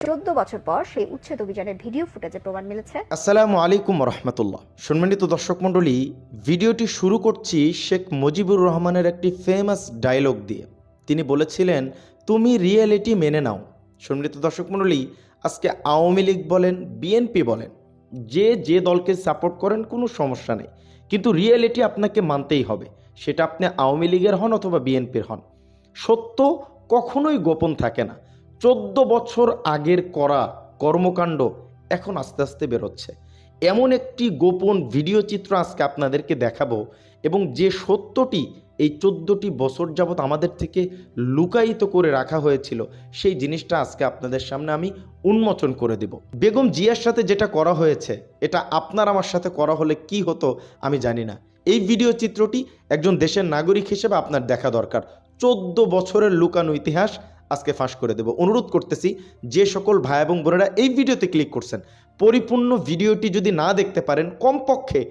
14 বছর পর সেই উচ্ছেদ অভিযানের ভিডিও ফুটেজে প্রমাণ মিলেছে। আসসালামু আলাইকুম রহমতুল্লাহ। সম্মানিত দর্শক মণ্ডলী, ভিডিওটি শুরু করছি শেখ মুজিবুর রহমানের একটি ফেমাস ডায়লগ দিয়ে। তিনি বলেছিলেন, তুমি রিয়েলিটি মেনে নাও। সম্মানিত দর্শক মণ্ডলী, আজকে আওয়ামী লীগ বলেন, বিএনপি বলেন, যে দলকে সাপোর্ট করেন কোনো সমস্যা নেই, কিন্তু রিয়েলিটি আপনাকে মানতেই হবে। সেটা আপনি আওয়ামী লীগের হন অথবা বিএনপির হন। সত্য কখনোই গোপন থাকে না। 14 বছর আগের করা কর্মকাণ্ড এখন আস্তে আস্তে বেরোচ্ছে। এমন একটি গোপন ভিডিও চিত্র আজকে আপনাদেরকে দেখাবো, এবং যে সত্যটি এই 14টি বছর যাবৎ আমাদের থেকে লুকায়িত করে রাখা হয়েছিল, সেই জিনিসটা আজকে আপনাদের সামনে আমি উন্মোচন করে দেব। বেগম জিয়ার সাথে যেটা করা হয়েছে, এটা আপনার আমার সাথে করা হলে কি হতো আমি জানি না। এই ভিডিও চিত্রটি একজন দেশের নাগরিক হিসেবে আপনার দেখা দরকার। 14 বছরের লুকানো ইতিহাস আজকে ফাঁস করে দেব। অনুরোধ করতেছি, যে সকল ভাই এবং বোনেরা এই ভিডিওতে ক্লিক করছেন, পরিপূর্ণ ভিডিওটি যদি না দেখতে পারেন, কমপক্ষে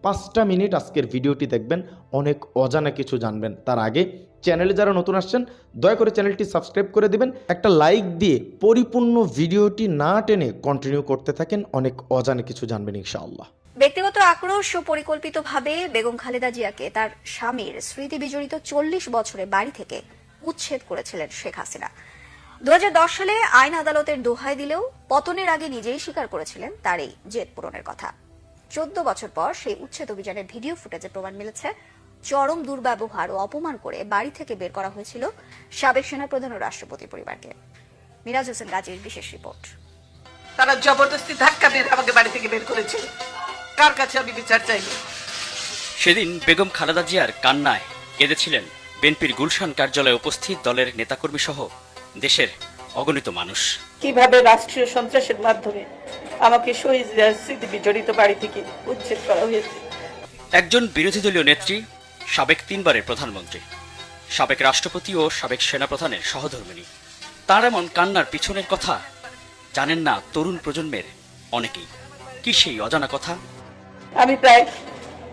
5টা মিনিট আজকের ভিডিওটি দেখবেন, অনেক অজানা কিছু জানবেন। তার আগে চ্যানেলে যারা নতুন আসছেন, দয়া করে চ্যানেলটি সাবস্ক্রাইব করে দিবেন, একটা লাইক দিয়ে পরিপূর্ণ ভিডিওটি না টেনে কন্টিনিউ করতে থাকেন, অনেক অজানা কিছু জানবেন ইনশাআল্লাহ। ব্যক্তিগত আক্রোশ ও পরিকল্পিতভাবে বেগম খালেদা জিয়াকে তার স্বামীর স্মৃতি বিজড়িত 40 বছরের বাড়ি থেকে উচ্ছেদ করেছিলেন শেখ হাসিনা। 2010 সালে আইন আদালতের দোহাই দিলেও পতনের আগে নিজেই স্বীকার করেছিলেন তার এই জেদ পূরণের কথা। 14 বছর পর সেই উচ্ছেদ অভিযানের ভিডিও ফুটেজে প্রমাণ মিলেছে, চরম দুর্ব্যবহার ও অপমান করে বাড়ি থেকে বের করা হয়েছিল সাবেক সেনাপ্রধান ও রাষ্ট্রপতি পরিবারকে। মিরাজ হোসেন গাজীর বিশেষ রিপোর্ট। তারা জবরদস্তি ধাক্কা দিয়ে আমাকে বাড়ি থেকে বের করেছে। কার কাছে আমি বিচার চাইব? সেদিন বেগম খালেদা জিয়ার কান্নায় কেঁদেছিলেন বিএনপির গুলশান কার্যালয়ে উপস্থিত দলের নেতাকর্মী সহ দেশের অগণিত মানুষ। কিভাবে রাষ্ট্রীয় সন্ত্রাসের মাধ্যমে আমাকে শহীদ জিয়ার স্মৃতি বিজড়িত বাড়ি থেকে উচ্ছেদ করা হয়েছে। একজন বিরোধী দলীয় নেত্রী, সাবেক 3বারের প্রধানমন্ত্রী, সাবেক রাষ্ট্রপতি ও সাবেক সেনাপ্রধানের সহধর্মিণী, তার এমন কান্নার পিছনের কথা জানেন না তরুণ প্রজন্মের অনেকেই। কি সেই অজানা কথা? আমি প্রায়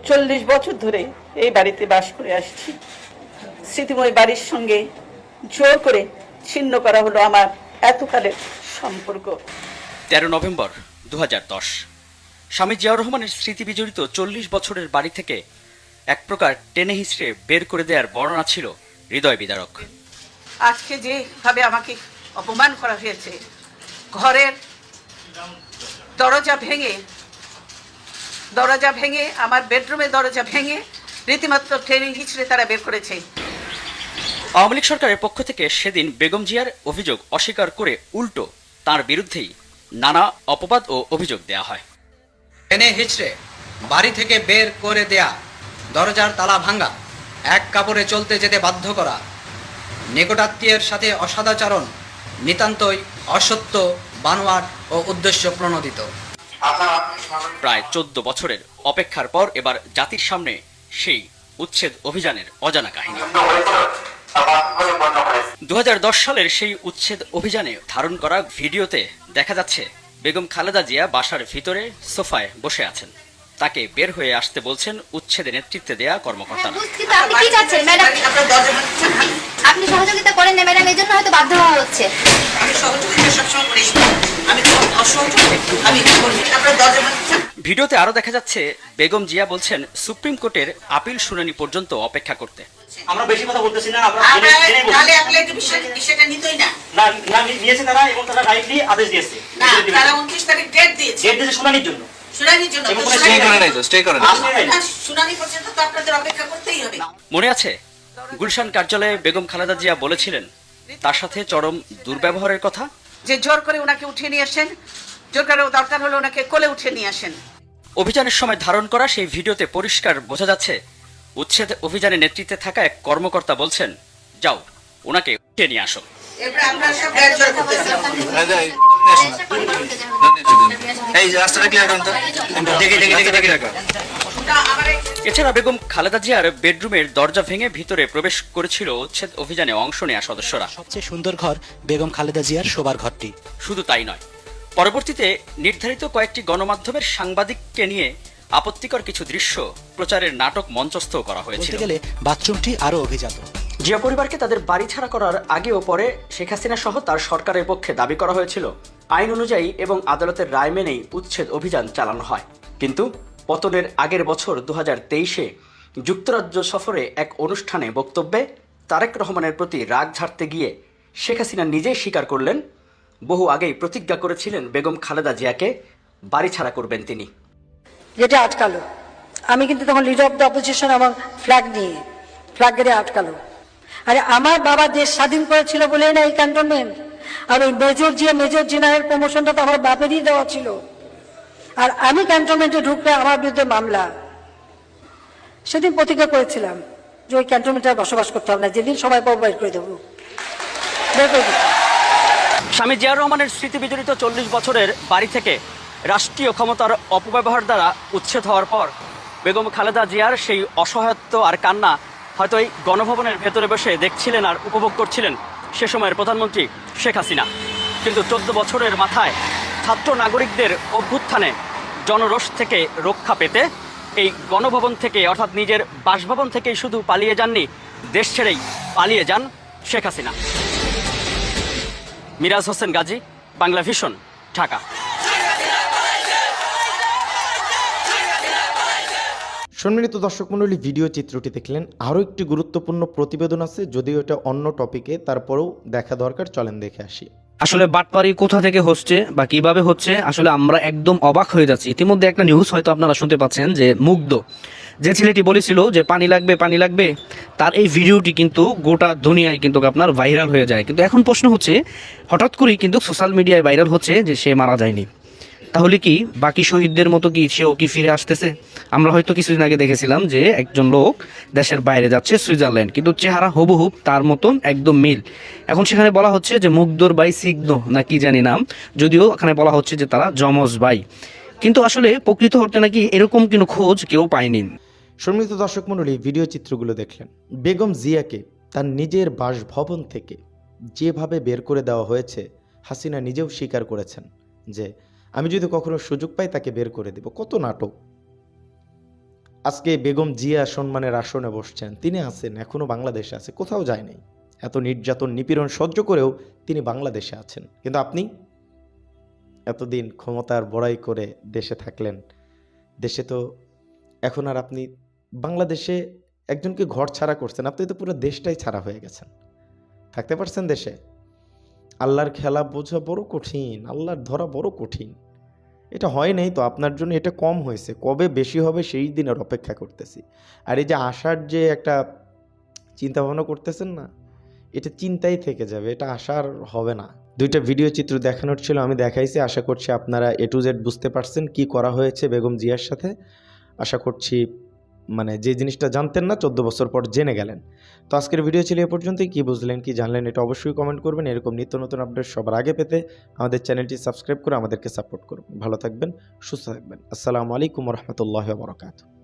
40 বছর ধরে এই বাড়িতে বাস করে আসছি। স্মৃতিময় বাড়ির সঙ্গে জোর করে ছিন্ন করা হলো আমার এতকালের সম্পর্ক। 13 নভেম্বর 2010 স্বামী জিয়াউর রহমানের স্মৃতি বিজড়িত 40 বছরের বাড়ি থেকে এক প্রকার টেনে হিঁচড়ে বের করে দেওয়ার বর্ণনা ছিল হৃদয় বিদারক। আজকে যেভাবে আমাকে অপমান করা হয়েছে, ঘরের দরজা ভেঙে আমার বেডরুমের দরজা ভেঙে রীতিমাত্র ট্রেনে হিঁচড়ে তারা বের করেছে। আওয়ামী লীগ সরকারের পক্ষ থেকে সেদিন বেগম জিয়ার অভিযোগ অস্বীকার করে উল্টো তার বিরুদ্ধেই নানা অপবাদ ও অভিযোগ দেয়া হয়। টেনে হিচড়ে বাড়ি থেকে বের করে দেয়া, দরজার তালা ভাঙ্গা, এক কাপড়ে চলতে যেতে বাধ্য করা, নিকটাত্মীয়ের সাথে অসদাচরণ নিতান্তই অসত্য, বানোয়াট ও উদ্দেশ্য প্রণোদিত। প্রায় 14 বছরের অপেক্ষার পর এবার জাতির সামনে সেই উচ্ছেদ অভিযানের অজানা কাহিনী। 2010 সালের সেই উচ্ছেদ অভিযানে ধারণ করা ভিডিওতে দেখা যাচ্ছে বেগম খালেদা জিয়া বাসার ভিতরে সোফায় বসে আছেন। তাকে বের হয়ে আসতে বলছেন উচ্ছেদে নেতৃত্বে দেয়া কর্মকর্তারা। আপনি সহযোগিতা করেন না ম্যাডাম, এই জন্য হয়তো বাধ্য হওয়া হচ্ছে। ভিডিওতে আরো দেখা যাচ্ছে বেগম জিয়া বলছেন সুপ্রিম কোর্টের আপিল শুনানি পর্যন্ত অপেক্ষা করতে। আমরা বেশি কথা বলতেছি না, আমরা বিষয়টা নিতেই না না নিয়েছে তারা, এবং তারা রাইটলি আদেশ দিয়েছে। না, তারা 29 তারিখ ডেট দিয়েছে শুনানির জন্য। মনে আছে গুলশান কার্যালয়ে বেগম খালেদা জিয়া বলেছিলেন তার সাথে চরম দুর্ব্যবহারের কথা, যে জোর করে ওনাকে উঠিয়ে নিয়ে আসেন, জোর করে দরকার হলে ওনাকে কোলে উঠিয়ে নিয়ে আসেন। অভিযানের সময় ধারণ করা সেই ভিডিওতে পরিষ্কার বোঝা যাচ্ছে উচ্ছেদ অভিযানের নেতৃত্বে থাকা এক কর্মকর্তা বলছেন, যাও ওনাকে উঠিয়ে নিয়ে আসো। এছাড়া বেগম খালেদা জিয়ার বেডরুমের দরজা ভেঙে ভিতরে প্রবেশ করেছিল উচ্ছেদ অভিযানে অংশ নেওয়া সদস্যরা। সবচেয়ে সুন্দর ঘর বেগম খালেদা জিয়ার শোবার ঘরটি। শুধু তাই নয়, পরবর্তীতে নির্ধারিত কয়েকটি গণমাধ্যমের সাংবাদিককে নিয়ে আপত্তিকর কিছু দৃশ্য প্রচারের নাটক মঞ্চস্থ করা হয়েছিল। বলতে গেলে বাথরুমটি আরো অভিজাত। জিয়া পরিবারকে তাদের বাড়ি ছাড়া করার আগে ও পরে শেখ হাসিনা সহ তার সরকারের পক্ষে দাবি করা হয়েছিল আইন অনুযায়ী এবং আদালতের রায় মেনেই উচ্ছেদ অভিযান চালানো হয়। কিন্তু পতনের আগের বছর 2023-এ যুক্তরাজ্য সফরে এক অনুষ্ঠানে বক্তব্যে তারেক রহমানের প্রতি রাগ ঝাড়তে গিয়ে শেখ হাসিনা নিজেই স্বীকার করলেন বহু আগেই প্রতিজ্ঞা করেছিলেন বেগম খালেদা জিয়াকে বাড়ি ছাড়া করবেন তিনি। যেটা আটকালো, আমি কিন্তু তখন লিডার অফ দ্য অপোজিশন এবং ফ্ল্যাগ গেড়ে আটকালো। আরে আমার বাবা দেশ স্বাধীন করেছিল বলেই না এই ক্যান্টনমেন্ট। আর ওই মেজর জেনারেল প্রমোশনটা তো আমার বাপেরই দেওয়া ছিল। আর আমি ক্যান্টনমেন্টে ঢুকলে আমার বিরুদ্ধে মামলা। সেদিন প্রতিজ্ঞা করেছিলাম যে ওই ক্যান্টনমেন্টে বসবাস করতে হবে না, যেদিন সবাই বের করে দেবো, বের করে দেবো। স্বামী জিয়াউর রহমানের স্মৃতি বিজড়িত 40 বছরের বাড়ি থেকে রাষ্ট্রীয় ক্ষমতার অপব্যবহার দ্বারা উচ্ছেদ হওয়ার পর বেগম খালেদা জিয়ার সেই অসহায়ত্ব আর কান্না হয়তো এই গণভবনের ভেতরে বসে দেখছিলেন আর উপভোগ করছিলেন সে সময়ের প্রধানমন্ত্রী শেখ হাসিনা। কিন্তু 14 বছরের মাথায় ছাত্র নাগরিকদের অভ্যুত্থানে জনরোষ থেকে রক্ষা পেতে এই গণভবন থেকে অর্থাৎ নিজের বাসভবন থেকেই শুধু পালিয়ে যাননি, দেশ ছেড়েই পালিয়ে যান শেখ হাসিনা। মিরাজ হোসেন গাজী, বাংলা ভিশন, ঢাকা। সম্মানিত দর্শক মণ্ডলী, ভিডিও চিত্রটি দেখলেন। আরও একটি গুরুত্বপূর্ণ প্রতিবেদন আছে, যদিও এটা অন্য টপিকে, তারপরেও দেখা দরকার, চলেন দেখে আসি। আসলে বাটপারি কোথা থেকে হচ্ছে বা কিভাবে হচ্ছে, আসলে আমরা একদম অবাক হয়ে যাচ্ছি। ইতিমধ্যে একটা নিউজ হয়তো আপনারা শুনতে পাচ্ছেন যে মুগ্ধ, যে ছেলেটি বলেছিল যে পানি লাগবে, তার এই ভিডিওটি কিন্তু গোটা দুনিয়ায় কিন্তু আপনার ভাইরাল হয়ে যায়। কিন্তু এখন প্রশ্ন হচ্ছে, হঠাৎ করেই কিন্তু সোশ্যাল মিডিয়ায় ভাইরাল হচ্ছে যে সে মারা যায়নি। তাহলে কি বাকি শহীদদের মতো কি সেও কি ফিরে আসতেছে? আমরা হয়তো কিছুদিন আগে দেখেছিলাম যে একজন লোক দেশের বাইরে যাচ্ছে সুইজারল্যান্ড, কিন্তু চেহারা হুবহু তার মতন একদম মিল। এখন সেখানে বলা হচ্ছে যে মুগ্ধর ভাই সিগ্ধ না কি জানি নাম, যদিও এখানে বলা হচ্ছে যে তারা যমজ ভাই, কিন্তু আসলে প্রকৃত অর্থে নাকি এরকম কোনো খোঁজ কেউ পায়নি। সম্মানিত দর্শক মণ্ডলী, ভিডিও চিত্রগুলো দেখলেন। বেগম জিয়াকে তার নিজের বাসভবন থেকে যেভাবে বের করে দেওয়া হয়েছে, হাসিনা নিজেও স্বীকার করেছেন যে আমি যদি কখনো সুযোগ পাই তাকে বের করে দেব। কত নাটক! আজকে বেগম জিয়া সম্মানের আসনে বসছেন, তিনি আছেন, এখনো বাংলাদেশে আছে, কোথাও যায় নাই। এত নির্যাতন নিপীড়ন সহ্য করেও তিনি বাংলাদেশে আছেন। কিন্তু আপনি এতদিন ক্ষমতার বড়াই করে দেশে থাকলেন, দেশে তো এখন আর আপনি বাংলাদেশে একজনকে ঘর ছাড়া করছেন, আপনি তো পুরো দেশটাই ছাড়া হয়ে গেছেন। থাকতে পারছেন দেশে? আল্লাহর খেলা বোঝা বড় কঠিন, আল্লাহর ধরা বড় কঠিন। এটা হয় নাই তো আপনার জন্য, এটা কম হয়েছে, কবে বেশি হবে সেই দিনের অপেক্ষা করতেছি। আর এই যে আসার যে একটা চিন্তা ভাবনা করতেছেন না, এটা চিন্তাই থেকে যাবে, এটা আসার হবে না। দুইটা ভিডিও চিত্র দেখানোর ছিল, আমি দেখাইছি। আশা করছি আপনারা A to Z বুঝতে পারছেন কি করা হয়েছে বেগম জিয়ার সাথে। আশা করছি মানে যে জিনিসটা জানতেন না 14 বছর পর জেনে গেলেন। তো আজকের ভিডিও ছিল এ পর্যন্তই। কি বুঝলেন, কি জানলেন, এটা অবশ্যই কমেন্ট করবেন। এরকম নিত্য নতুন আপডেট সবার আগে পেতে আমাদের চ্যানেলটি সাবস্ক্রাইব করে আমাদেরকে সাপোর্ট করবেন। ভালো থাকবেন, সুস্থ থাকবেন। আসসালামু আলাইকুম ওয়া রাহমাতুল্লাহি ওয়া বারাকাতুহু।